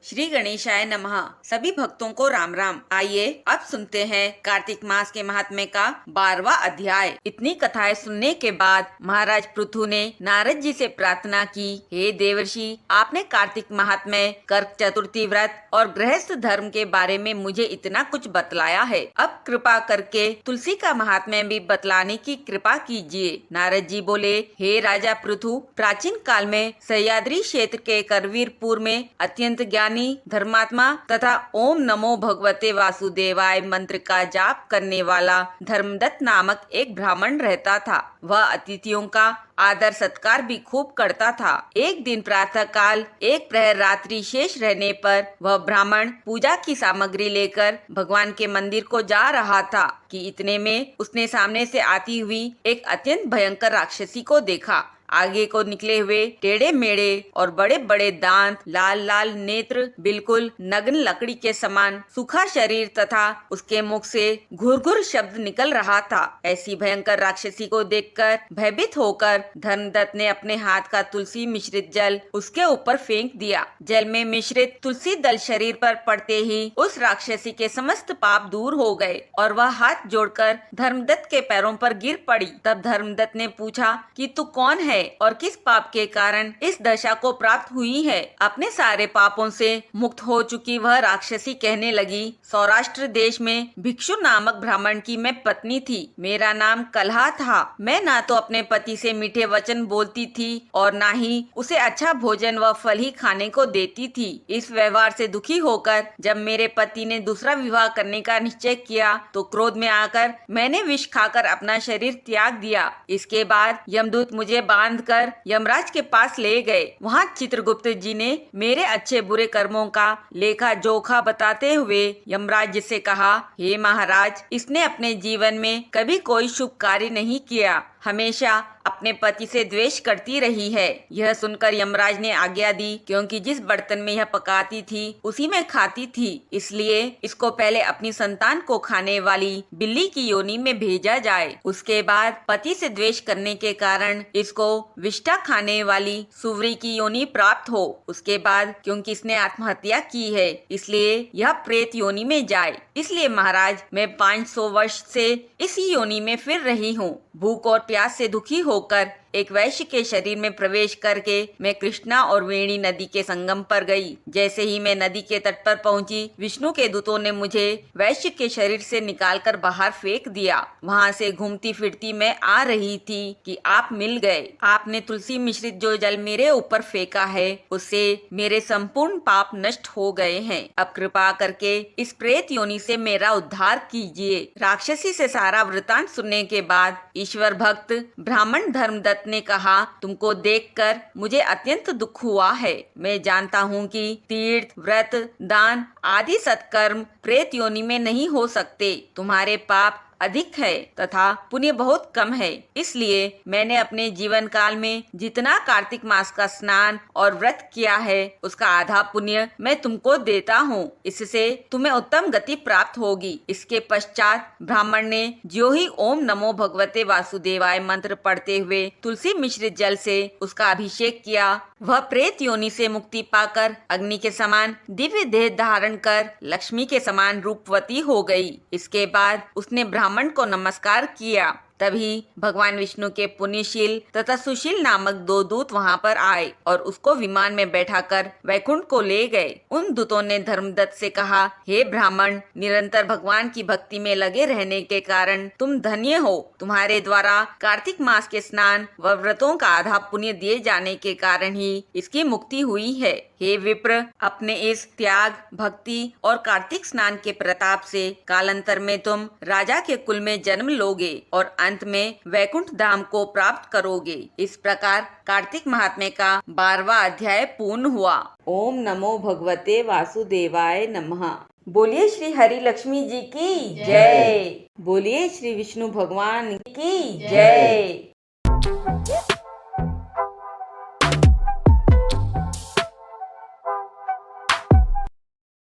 श्री गणेशाय नमः। सभी भक्तों को राम राम। आइए अब सुनते हैं कार्तिक मास के महात्म्य का 12वां अध्याय। इतनी कथाएं सुनने के बाद महाराज पृथु ने नारद जी से प्रार्थना की, हे देवर्षि, आपने कार्तिक महात्म्य, कर्क चतुर्थी व्रत और गृहस्थ धर्म के बारे में मुझे इतना कुछ बतलाया है। अब कृपा करके तुलसी का महात्म्य भी बतलाने की कृपा कीजिए। नारद जी बोले, हे राजा पृथु, प्राचीन काल में सह्याद्री क्षेत्र के करवीरपुर में अत्यंत ज्ञानी धर्मात्मा तथा ओम नमो भगवते वासुदेवाय मंत्र का जाप करने वाला धर्मदत्त नामक एक ब्राह्मण रहता था। वह अतिथियों का आदर सत्कार भी खूब करता था। एक दिन प्रातः काल एक प्रहर रात्रि शेष रहने पर वह ब्राह्मण पूजा की सामग्री लेकर भगवान के मंदिर को जा रहा था कि इतने में उसने सामने से आती हुई एक अत्यंत भयंकर राक्षसी को देखा। आगे को निकले हुए टेढ़े मेढ़े और बड़े बड़े दांत, लाल लाल नेत्र, बिल्कुल नग्न लकड़ी के समान सूखा शरीर तथा उसके मुख से घुरघुर शब्द निकल रहा था। ऐसी भयंकर राक्षसी को देखकर भयभीत होकर धर्मदत्त ने अपने हाथ का तुलसी मिश्रित जल उसके ऊपर फेंक दिया। जल में मिश्रित तुलसी दल शरीर पर पड़ते ही उस राक्षसी के समस्त पाप दूर हो गए और वह हाथ जोड़कर धर्मदत्त के पैरों पर गिर पड़ी। तब धर्मदत्त ने पूछा कि तू कौन है और किस पाप के कारण इस दशा को प्राप्त हुई है। अपने सारे पापों से मुक्त हो चुकी वह राक्षसी कहने लगी, सौराष्ट्र देश में भिक्षु नामक ब्राह्मण की मैं पत्नी थी। मेरा नाम कलहा था। मैं ना तो अपने पति से मीठे वचन बोलती थी और ना ही उसे अच्छा भोजन व फल ही खाने को देती थी। इस व्यवहार से दुखी होकर जब मेरे पति ने दूसरा विवाह करने का निश्चय किया तो क्रोध में आकर मैंने विष खाकर अपना शरीर त्याग दिया। इसके बाद यमदूत मुझे बांध कर यमराज के पास ले गए। वहाँ चित्रगुप्त जी ने मेरे अच्छे बुरे कर्मों का लेखा जोखा बताते हुए यमराज से कहा, हे महाराज, इसने अपने जीवन में कभी कोई शुभ कार्य नहीं किया, हमेशा अपने पति से द्वेष करती रही है। यह सुनकर यमराज ने आज्ञा दी, क्योंकि जिस बर्तन में यह पकाती थी उसी में खाती थी, इसलिए इसको पहले अपनी संतान को खाने वाली बिल्ली की योनि में भेजा जाए। उसके बाद पति से द्वेष करने के कारण इसको विष्ठा खाने वाली सुवरी की योनि प्राप्त हो। उसके बाद क्योंकि इसने आत्महत्या की है इसलिए यह प्रेत योनि में जाए। इसलिए महाराज, मैं 500 वर्ष से इसी योनि में फिर रही हूँ। भूख और प्यास से दुखी होकर एक वैश्य के शरीर में प्रवेश करके मैं कृष्णा और वेणी नदी के संगम पर गई। जैसे ही मैं नदी के तट पर पहुंची, विष्णु के दूतों ने मुझे वैश्य के शरीर से निकालकर बाहर फेंक दिया। वहां से घूमती फिरती मैं आ रही थी कि आप मिल गए। आपने तुलसी मिश्रित जो जल मेरे ऊपर फेंका है उससे मेरे संपूर्ण पाप नष्ट हो गए हैं। अब कृपा करके इस प्रेत योनि से मेरा उद्धार कीजिए। राक्षसी से सारा वृतांत सुनने के बाद ईश्वर भक्त ब्राह्मण धर्मदत्त ने कहा, तुमको देखकर मुझे अत्यंत दुख हुआ है। मैं जानता हूँ कि तीर्थ, व्रत, दान आदि सत्कर्म प्रेत योनि में नहीं हो सकते। तुम्हारे पाप अधिक है तथा पुण्य बहुत कम है। इसलिए मैंने अपने जीवन काल में जितना कार्तिक मास का स्नान और व्रत किया है उसका आधा पुण्य मैं तुमको देता हूँ। इससे तुम्हें उत्तम गति प्राप्त होगी। इसके पश्चात ब्राह्मण ने जो ही ओम नमो भगवते वासुदेवाय मंत्र पढ़ते हुए तुलसी मिश्रित जल से उसका अभिषेक किया, वह प्रेत योनि से मुक्ति पाकर अग्नि के समान दिव्य देह धारण कर लक्ष्मी के समान रूपवती हो गई। इसके बाद उसने ब्राह्मण को नमस्कार किया। तभी भगवान विष्णु के पुण्यशील तथा सुशील नामक 2 दूत वहां पर आए और उसको विमान में बैठाकर वैकुंठ को ले गए। उन दूतों ने धर्मदत्त से कहा, हे ब्राह्मण, निरंतर भगवान की भक्ति में लगे रहने के कारण तुम धन्य हो। तुम्हारे द्वारा कार्तिक मास के स्नान व व्रतों का आधा पुण्य दिए जाने के कारण ही इसकी मुक्ति हुई है। हे विप्र, अपने इस त्याग, भक्ति और कार्तिक स्नान के प्रताप से कालांतर में तुम राजा के कुल में जन्म लोगे और अंत में वैकुंठ धाम को प्राप्त करोगे। इस प्रकार कार्तिक महात्म्य का 12वां अध्याय पूर्ण हुआ। ओम नमो भगवते वासुदेवाय नमः। बोलिए श्री हरि लक्ष्मी जी की जय। बोलिए श्री विष्णु भगवान की जय।